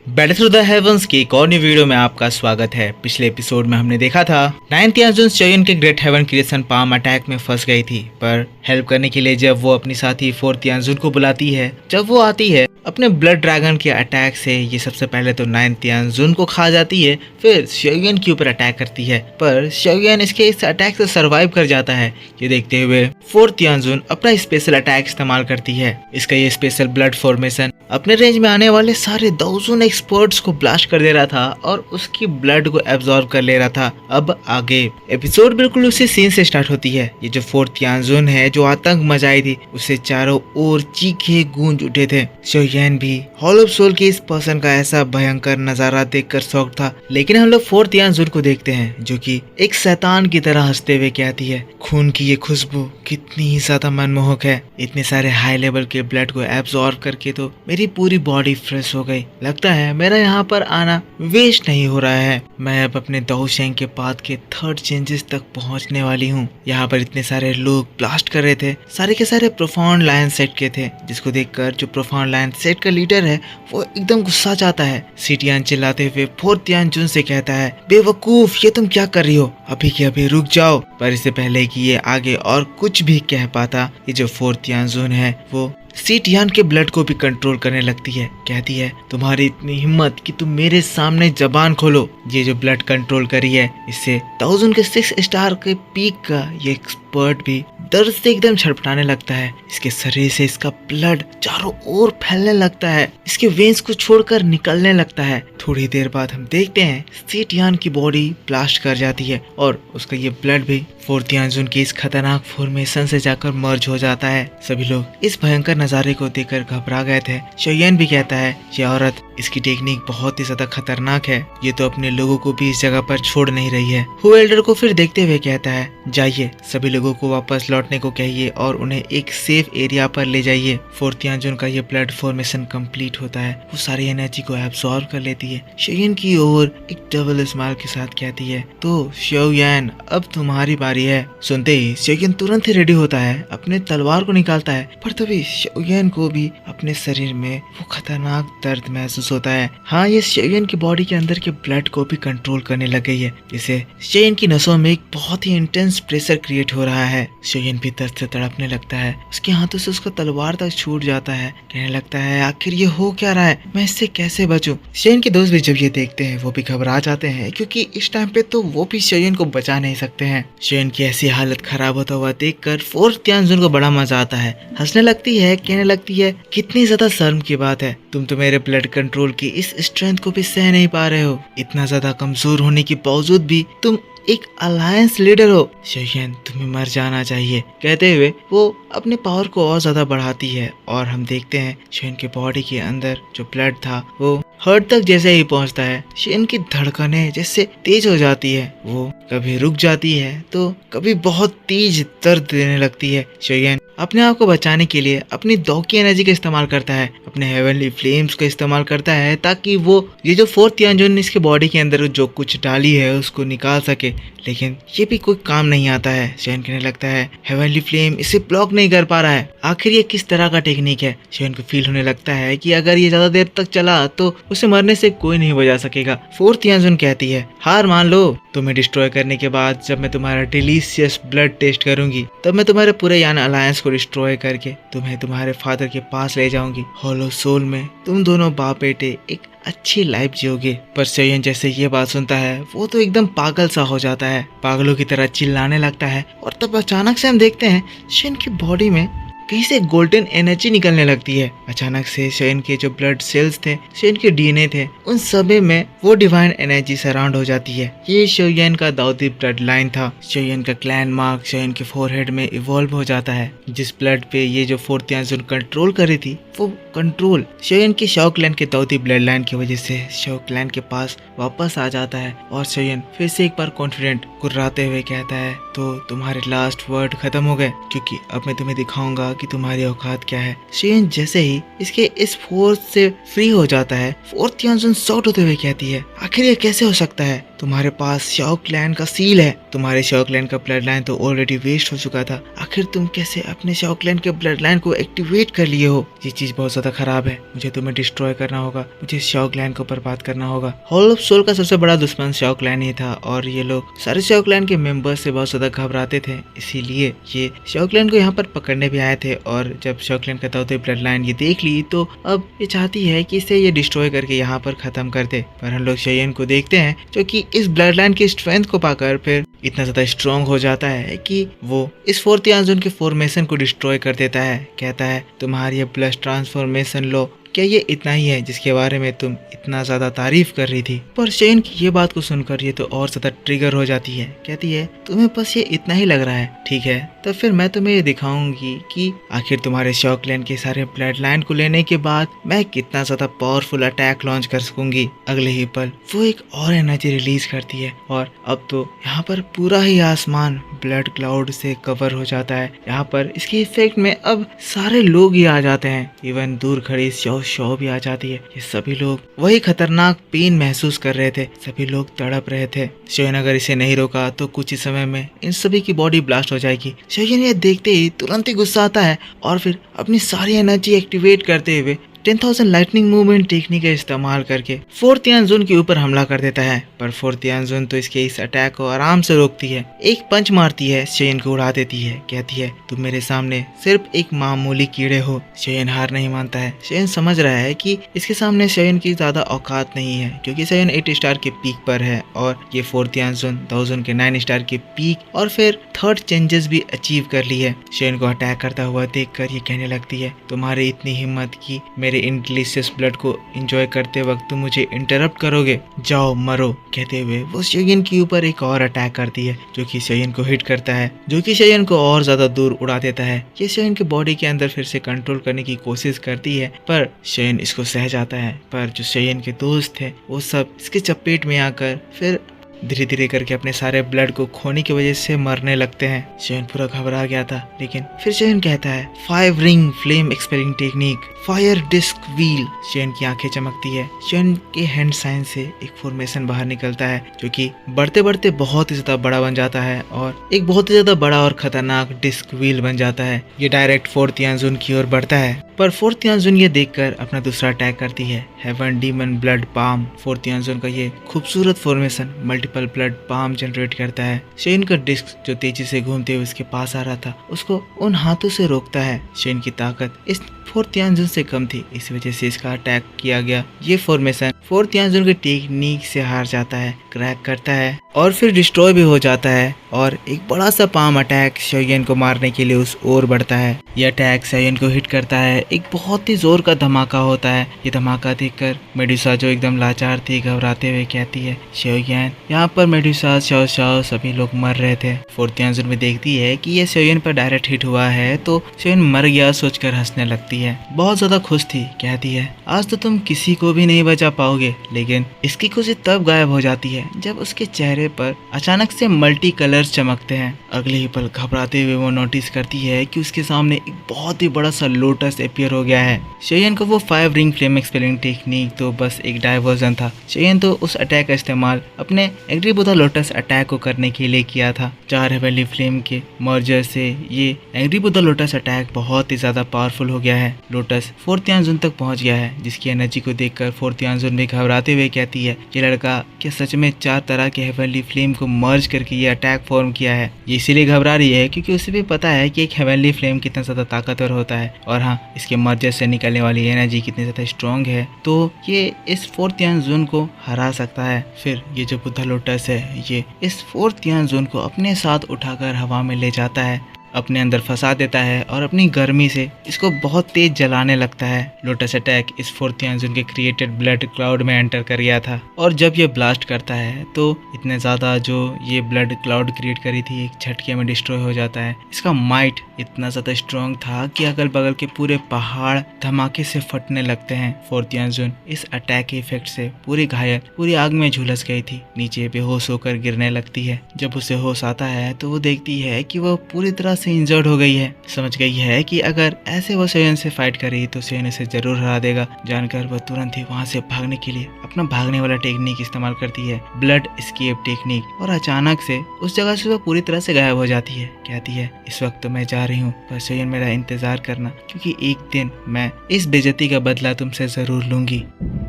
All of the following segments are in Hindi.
बैटल थ्रू द हेवंस की एक और नई वीडियो में आपका स्वागत है। पिछले एपिसोड में हमने देखा था 9th याजुन चोयन के great heaven creation palm attack में फंस गई थी, पर हेल्प करने के लिए जब वो अपनी साथी 4th याजुन को बुलाती है, जब वो आती है अपने ब्लड ड्रैगन के अटैक से ये सबसे पहले तो 9th याजुन को खा जाती है, फिर शोयन के ऊपर अटैक करती है, पर शोयन इसके इस अटैक से सर्वाइव कर जाता है। ये देखते हुए 4th याजुन अपना स्पेशल अटैक इस्तेमाल करती है। इसका ये स्पेशल ब्लड फॉर्मेशन अपने रेंज में आने वाले सारे 1000 एक्सपर्ट्स को ब्लास्ट कर दे रहा था और उसकी ब्लड को एब्जॉर्ब कर ले रहा था। अब आगे एपिसोड बिल्कुल उसी सीन से स्टार्ट होती है। ये जो 4th याजुन है, जो आतंक मचाई थी, उसे चारों ओर चीखे गूंज उठे थे। शोयन भी हॉल ऑफ सोल के इस पर्सन का ऐसा भयंकर नजारा देखकर शॉक था। लेकिन हम लोग 4th याजुन को देखते हैं जो कि एक शैतान की तरह हंसते हुए कहती है, खून की ये खुशबू कितनी ही ज्यादा मनमोहक है। इतने सारे हाई लेवल के ब्लड को एब्जॉर्ब करके तो मेरी पूरी बॉडी फ्रेश हो गई। लगता है मेरा यहाँ पर आना वेस्ट नहीं हो रहा है। मैं अब अपने दाओशेंग के पाथ के 3rd चेंजेस तक पहुँचने वाली हूँ। यहाँ पर इतने सारे लोग ब्लास्ट कर रहे थे, सारे के सारे प्रोफाउंड लायन सेट के थे, जिसको देखकर जो प्रोफाउंड लायन सेट का लीडर है वो एकदम गुस्सा जाता है। सिटियान चिल्लाते हुए 4th याजुन से कहता है, बेवकूफ, ये तुम क्या कर रही हो, अभी के अभी रुक जाओ। पर इससे पहले कि ये आगे और कुछ भी कह पाता, ये जो 4th याजुन है वो सिटियान के ब्लड को भी कंट्रोल करने लगती है। कहती है, तुम्हारी इतनी हिम्मत कि तुम मेरे सामने जबान खोलो। ये जो ब्लड कंट्रोल करी है, इससे 1000 के 6 स्टार के पीक का ये एक्सपर्ट भी दर्द से एकदम छटपटाने लगता है। इसके शरीर से इसका ब्लड चारों ओर फैलने लगता है, इसके वेन्स को छोड़कर निकलने लगता है। थोड़ी देर बाद हम देखते हैं सिटियान की बॉडी ब्लास्ट कर जाती है और उसका ये ब्लड भी 4th याजुन की इस खतरनाक फॉर्मेशन से जाकर मर्ज हो जाता है। सभी लोग इस भयंकर नजारे को देखकर घबरा गए थे। शोयन भी कहता है, ये औरत, इसकी टेक्निक बहुत ही ज्यादा खतरनाक है, ये तो अपने लोगों को भी इस जगह पर छोड़ नहीं रही है। हु एल्डर को फिर देखते हुए कहता है, जाइए सभी लोगों को वापस लौटने को कहिए और उन्हें एक सेफ एरिया पर ले जाइए। 4th याजुन का ये ब्लड फॉर्मेशन कंप्लीट होता है, वो सारी एनर्जी को एब्सॉर्ब कर लेती है। शोयन की ओर एक डबल स्माइल के साथ कहती है, तो शोयन अब तुम्हारी बारी है। सुनते ही शोयन तुरंत ही रेडी होता है, अपने तलवार को निकालता है, पर तभी शोयन को भी अपने शरीर में वो खतरनाक दर्द महसूस होता है। हाँ, ये शोयन की बॉडी के अंदर के ब्लड को भी कंट्रोल करने लग गई है, जिससे शोयन की नसों में एक बहुत ही इंटेंस प्रेशर क्रिएट हो रहा है। शोयन भी दर्द से तड़पने लगता है, उसके हाथों से उसका तलवार तक छूट जाता है। कहने लगता है, आखिर ये हो क्या रहा है, मैं इससे कैसे बचूं। शोयन के दोस्त भी जब ये देखते हैं वो भी घबरा जाते हैं, क्योंकि इस टाइम पे तो वो भी शोयन को बचा नहीं सकते हैं। शोयन की ऐसी हालत खराब होता हुआ देखकर 4th याजुन को बड़ा मजा आता है। हंसने लगती है, कहने लगती है, कितनी ज्यादा शर्म की बात है, तुम तो मेरे ब्लड कंट्रोल की इस स्ट्रेंथ को भी सह नहीं पा रहे हो। इतना ज्यादा कमजोर होने के बावजूद भी तुम एक अलायंस लीडर हो। शोयन, तुम्हें मर जाना चाहिए। कहते हुए वो अपने पावर को और ज्यादा बढ़ाती है और हम देखते हैं शोयन के बॉडी के अंदर जो ब्लड था वो हार्ट तक जैसे ही पहुंचता है, शोयन की धड़कनें जैसे तेज हो जाती है। वो कभी रुक जाती है तो कभी बहुत तेज दर्द देने लगती है। शोयन अपने आप को बचाने के लिए अपनी दो की एनर्जी का इस्तेमाल करता है, अपने हेवनली फ्लेम्स का इस्तेमाल करता है, ताकि वो ये जो 4th याजुन इसके बॉडी के अंदर जो कुछ डाली है उसको निकाल सके। लेकिन ये भी कोई काम नहीं आता है। शोयन कहने लगता है, हेवनली फ्लेम इसे ब्लॉक नहीं कर पा रहा है, आखिर ये किस तरह का टेक्निक है। शोयन को फील होने लगता है कि अगर ये ज्यादा देर तक चला तो उसे मरने से कोई नहीं बचा सकेगा। 4th याजुन कहती है, हार मान लो, तुम्हें डिस्ट्रॉय करने के बाद जब मैं तुम्हारा डिलीशियस ब्लड टेस्ट करूंगी, तब मैं तुम्हारे पूरे यान अलायंस को डिस्ट्रॉय करके तुम्हें तुम्हारे फादर के पास ले जाऊंगी। हॉल ऑफ सोल में तुम दोनों बाप बेटे एक अच्छी लाइफ जियोगे। पर शोयन जैसे ये बात सुनता है वो तो एकदम पागल सा हो जाता है, पागलों की तरह चिल्लाने लगता है। और तब अचानक से हम देखते हैं शोयन की बॉडी में कहीं से गोल्डन एनर्जी निकलने लगती है। अचानक से शोयन के जो ब्लड सेल्स थे, शोयन के डीएनए थे, उन सभी में वो डिवाइन एनर्जी सराउंड हो जाती है। ये शोयन का दाऊदी ब्लड लाइन था। शोयन का क्लैन मार्क शोयन के फोरहेड में इवॉल्व हो जाता है। जिस ब्लड पे ये जो 4th याजुन कंट्रोल करी थी, वो कंट्रोल शोयन की शॉ क्लैन के दाऊदी ब्लड लाइन की वजह से शॉ क्लैन के पास वापस आ जाता है। और शोयन फिर से एक बार कॉन्फिडेंट गुर्राते हुए कहता है, तो तुम्हारे लास्ट वर्ड खत्म हो गए, क्योंकि अब मैं तुम्हें दिखाऊंगा कि तुम्हारी औकात क्या है। शोयन जैसे ही इसके इस फोर्स से फ्री हो जाता है, 4th याजुन शॉट होते हुए कहती है, आखिर ये कैसे हो सकता है, तुम्हारे पास शाओ क्लैन का सील है। तुम्हारे शाओ क्लैन का ब्लड लाइन तो ऑलरेडी वेस्ट हो चुका था, आखिर तुम कैसे अपने शाओ क्लैन के ब्लड लाइन को एक्टिवेट कर लिए हो? ये चीज बहुत ज्यादा खराब है, मुझे तुम्हें डिस्ट्रॉय करना होगा, मुझे शाओ क्लैन को बर्बाद करना होगा। हॉल ऑफ सोल का सबसे बड़ा दुश्मन शाओ क्लैन ही था और ये लोग सारे शाओ क्लैन के मेंबर्स से बहुत ज्यादा घबराते थे, इसीलिए ये शाओ क्लैन को यहाँ पर पकड़ने भी आए थे। और जब शाओ क्लैन का दाऊदे ब्लड लाइन ये देख ली तो अब ये चाहती है कि इसे ये डिस्ट्रॉय करके यहाँ पर खत्म कर दे। पर हम लोग शेयन को देखते हैं जो कि इस ब्लड लाइन की स्ट्रेंथ को पाकर फिर इतना ज्यादा स्ट्रॉन्ग हो जाता है कि वो इस फोर्थ यांजन के फॉर्मेशन को डिस्ट्रॉय कर देता है। कहता है तुम्हारी ये ब्लड ट्रांसफॉर्मेशन लो, क्या ये इतना ही है जिसके बारे में तुम इतना ज्यादा तारीफ कर रही थी? पर शेन की ये बात को सुनकर ये तो और ज्यादा ट्रिगर हो जाती है। कहती है तुम्हें बस ये इतना ही लग रहा है, ठीक है तो फिर मैं तुम्हें ये दिखाऊंगी कि आखिर तुम्हारे शाओ क्लैन के सारे ब्लड लाइन को लेने के बाद मैं कितना ज्यादा पावरफुल अटैक लॉन्च कर सकूंगी। अगले ही पल वो एक और एनर्जी रिलीज करती है और अब तो यहाँ पर पूरा ही आसमान ब्लड क्लाउड से कवर हो जाता है। यहाँ पर इसके इफेक्ट में अब सारे लोग ही आ जाते हैं, इवन दूर खड़ी शो भी आ जाती है। ये सभी लोग वही खतरनाक पेन महसूस कर रहे थे, सभी लोग तड़प रहे थे। शेयन अगर इसे नहीं रोका तो कुछ ही समय में इन सभी की बॉडी ब्लास्ट हो जाएगी। शेयन ये देखते ही तुरंत ही गुस्सा आता है और फिर अपनी सारी एनर्जी एक्टिवेट करते हुए 10,000 लाइटनिंग मूवमेंट टेक्निक का इस्तेमाल करके फोर्थ यांजन के ऊपर हमला कर देता है। पर फोर्थ यांजन तो इसके इस अटैक को आराम से रोकती है, एक पंच मारती है, शेयन को उड़ा देती है। कहती है तुम मेरे सामने सिर्फ एक मामूली कीड़े हो। शेयन हार नहीं मानता है, शेयन समझ रहा है कि इसके सामने शेयन की ज्यादा औकात नहीं है क्योंकि शेयन 8 स्टार के पीक पर है और ये फोर्थ यांजन 1000 के 9 स्टार के पीक और फिर थर्ड चेंजेस भी अचीव कर ली है। शेयन को अटैक करता हुआ देखकर ये कहने लगती है तुम्हारी इतनी हिम्मत की मेरे इन डिलीशियस ब्लड को एंजॉय करते वक्त तुम मुझे इंटरप्ट करोगे, जाओ मरो। कहते हुए वो शेयन के ऊपर एक और अटैक करती है जो कि शेयन को हिट करता है, जो कि शेयन को और ज्यादा दूर उड़ा देता है। ये शेयन के बॉडी के अंदर फिर से कंट्रोल करने की कोशिश करती है पर शेयन इसको सह जाता है। पर जो शेयन के दोस्त थे वो सब इसके चपेट में आकर फिर धीरे धीरे करके अपने सारे ब्लड को खोने की वजह से मरने लगते हैं। शेयन पूरा घबरा गया था, लेकिन फिर शेयन कहता है 5 ring flame expelling technique, fire disc wheel. शेयन की आंखें चमकती है, शेयन के हैंड साइन से एक फॉर्मेशन बाहर निकलता है जो कि बढ़ते बढ़ते बहुत ही ज्यादा बड़ा बन जाता है और एक बहुत ही ज्यादा बड़ा और खतरनाक डिस्क व्हील बन जाता है। ये डायरेक्ट फोर्थ यांजन की ओर बढ़ता है पर फोर्थ यांजन ये देखकर अपना दूसरा अटैक करती है, heaven demon blood palm. Fourth यांजन का ये खूबसूरत formation multiple blood palm generate करता है। शेयन का डिस्क जो तेजी से घूमते हुए उसके पास आ रहा था उसको उन हाथों से रोकता है। शेयन की ताकत इस फोर्थ यांजन से कम थी, इस वजह से इसका अटैक किया गया। ये फॉर्मेशन फोर्थ यांजन की टेक्निक से हार जाता है, क्रैक करता है और फिर डिस्ट्रॉय भी हो जाता है और एक बड़ा सा पाम अटैक शेयन को मारने के लिए उस ओर बढ़ता है। यह अटैक शेयन को हिट करता है, एक बहुत ही जोर का धमाका होता है। ये धमाका देखकर मेडुसा जो एकदम लाचार थी घबराते हुए कहती है शेयन। यहाँ पर मेडुसा शाओ शाओ सभी लोग मर रहे थे। फोर्थ यांजन में देखती है कि ये शेयन पर डायरेक्ट हिट हुआ है तो शेयन मर गया सोचकर हंसने लगती है, बहुत ज्यादा खुश थी। कहती है आज तो तुम किसी को भी नहीं बचा पाओगे, लेकिन इसकी खुशी तब गायब हो जाती है जब उसके चेहरे पर अचानक से मल्टी कलर्स चमकते हैं। अगले ही पल घबराते हुए वो नोटिस करती है कि उसके सामने एक बहुत ही बड़ा सा लोटस अपीयर हो गया है। शेयन का वो 5 रिंग फ्लेम एक्सपेलिंग टेक्निक तो बस एक डायवर्जन था। शेयन तो उस अटैक का इस्तेमाल अपने एंग्री बुद्धा लोटस अटैक को करने के लिए किया था। 4 हेवनली फ्लेम के मर्जर से ये एंग्री बुद्धा लोटस अटैक बहुत ही ज्यादा पावरफुल हो गया है। लोटस फोर्थ यांजन तक पहुंच गया है, जिसकी एनर्जी को देखकर फोर्थ यांजन भी घबराते हुए कहती है ये लड़का क्या सच में 4 तरह के हेवनली फ्लेम को मर्ज करके ये अटैक फॉर्म किया है। ये इसीलिए घबरा रही है क्योंकि उसे भी पता है कि एक हेवनली फ्लेम कितना ज्यादा ताकतवर होता है और हाँ इसके मर्जर से निकलने वाली एनर्जी कितनी ज्यादा स्ट्रॉन्ग है, तो ये इस फोर्थ यांजन को हरा सकता है। फिर ये जो बुद्धा लोटस है ये इस फोर्थ यांजन को अपने साथ उठाकर हवा में ले जाता है, अपने अंदर फंसा देता है और अपनी गर्मी से इसको बहुत तेज जलाने लगता है। लोटस अटैक इस फोर्थ यांजन के क्रिएटेड ब्लड क्लाउड में एंटर कर गया था और जब ये ब्लास्ट करता है तो इतने ज्यादा जो ये ब्लड क्लाउड क्रिएट करी थी एक झटके में डिस्ट्रॉय हो जाता है। इसका माइट इतना ज्यादा स्ट्रॉन्ग था कि अगल बगल के पूरे पहाड़ धमाके से फटने लगते हैं। फोर्थ यांजन इस अटैक के इफेक्ट से पूरी घायल पूरी आग में झुलस गई थी, नीचे बेहोश होकर गिरने लगती है। जब उसे होश आता है तो वो देखती है कि वह पूरी तरह से इंजर्ड हो गई है। समझ गई है कि अगर ऐसे वो सोयन से फाइट करेगी तो सोयन उसे जरूर हरा देगा। जानकर वह तुरंत ही वहाँ से भागने के लिए अपना भागने वाला टेक्निक इस्तेमाल करती है, ब्लड एस्केप टेक्निक, और अचानक से उस जगह से वह पूरी तरह से गायब हो जाती है। कहती है इस वक्त तो मैं जा रही हूँ, पर सोयन मेरा इंतजार करना, क्योंकि एक दिन मैं इस बेइज्जती का बदला तुमसे जरूर लूंगी।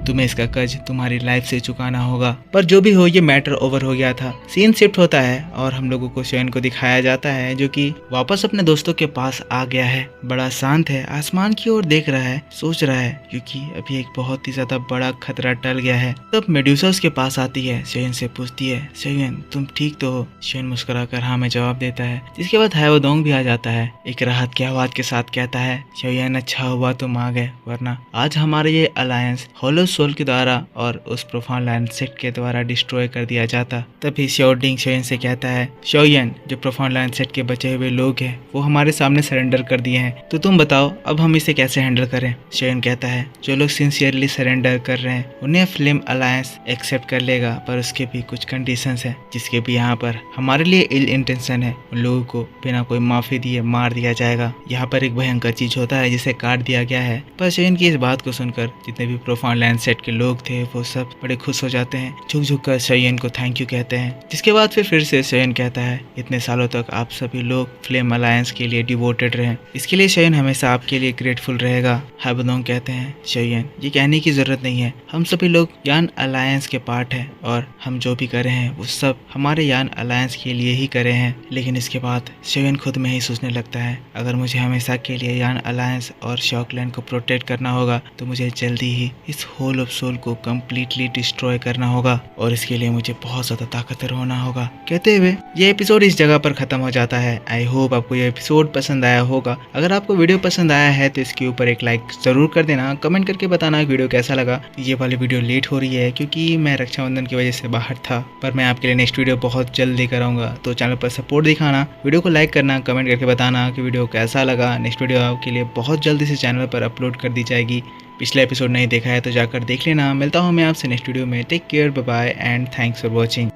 तुम्हें इसका कर्ज तुम्हारी लाइफ से चुकाना होगा। पर जो भी हो, ये मैटर ओवर हो गया था। सीन शिफ्ट होता है और हम लोगों को सोयन को दिखाया जाता है जो कि वापस अपने दोस्तों के पास आ गया है। बड़ा शांत है, आसमान की ओर देख रहा है, सोच रहा है, क्योंकि अभी एक बहुत ही ज्यादा बड़ा खतरा टल गया है। तब मेडुसा उसके पास आती है, सोयन से पूछती है सोयन तुम ठीक तो हो? सोयन मुस्कुराकर हाँ में जवाब देता है, जिसके बाद हाइवोडोंग भी आ जाता है। एक राहत की आवाज के साथ कहता है सोयन अच्छा हुआ तुम आ गए, वरना आज हमारे ये अलायंस होलो सोल के द्वारा और उस प्रोफाउंड लैंड सेट के द्वारा डिस्ट्रॉय कर दिया जाता। तभी श्योर्डिंग सोयन से कहता है सोयन जो प्रोफाउंड लैंड सेट के बचे हुए लोग हैं वो हमारे सामने सरेंडर कर दिए हैं, तो तुम बताओ अब हम इसे कैसे हैंडल करें? सोयन कहता है जो लोग सिंसियरली सरेंडर कर रहे हैं उन्हें फिल्म अलायंस एक्सेप्ट कर लेगा, पर उसके भी कुछ कंडीशंस हैं, जिसके भी यहाँ पर हमारे लिए इल इंटेंशन है। उन लोगों को बिना कोई माफी दिए मार दिया जाएगा। यहाँ पर एक भयंकर चीज होता है जिसे काट दिया गया है। पर सोयन की इस बात को सुनकर जितने भी प्रोफाउंड लैंड सेट के लोग थे वो सब बड़े खुश हो जाते हैं, झुक झुक कर सोयन को थैंक यू कहते हैं। जिसके बाद फिर से सोयन कहता है इतने सालों तक आप सभी लोग फ्लेम अलायंस के लिए डिवोटेड रहे, इसके लिए सोयन हमेशा आपके लिए ग्रेटफुल रहेगा। हाइवोडोंग कहते हैं सोयन ये कहने की जरूरत नहीं है, हम सभी लोग यान अलायंस के पार्ट हैं और हम जो भी करे हैं वो सब हमारे यान अलायंस के लिए ही करे हैं। लेकिन इसके बाद सोयन खुद में ही सोचने लगता है अगर मुझे हमेशा के लिए यान अलायंस और शॉकलैंड को प्रोटेक्ट करना होगा तो मुझे जल्दी ही इस होल ऑफ सोल को कम्प्लीटली डिस्ट्रॉय करना होगा, और इसके लिए मुझे बहुत ज्यादा ताकतवर होना होगा। कहते हुए ये एपिसोड इस जगह पर खत्म हो जाता है। आई होप आपको ये एपिसोड पसंद आया होगा। अगर आपको वीडियो पसंद आया है तो इसके ऊपर एक लाइक जरूर कर देना, कमेंट करके बताना वीडियो कैसा लगा। ये वाली वीडियो लेट हो रही है क्योंकि मैं रक्षाबंधन की वजह से बाहर था, पर मैं आपके लिए नेक्स्ट वीडियो बहुत जल्द लेकर आऊंगा। तो चैनल पर सपोर्ट दिखाना, वीडियो को लाइक करना, कमेंट करके बताना कि वीडियो कैसा लगा। नेक्स्ट वीडियो आपके लिए बहुत जल्दी से चैनल पर अपलोड कर दी जाएगी। पिछला एपिसोड नहीं देखा है तो जाकर देख लेना। मिलता हूँ मैं आपसे नेक्स्ट वीडियो में। Take care, bye bye and thanks for watching.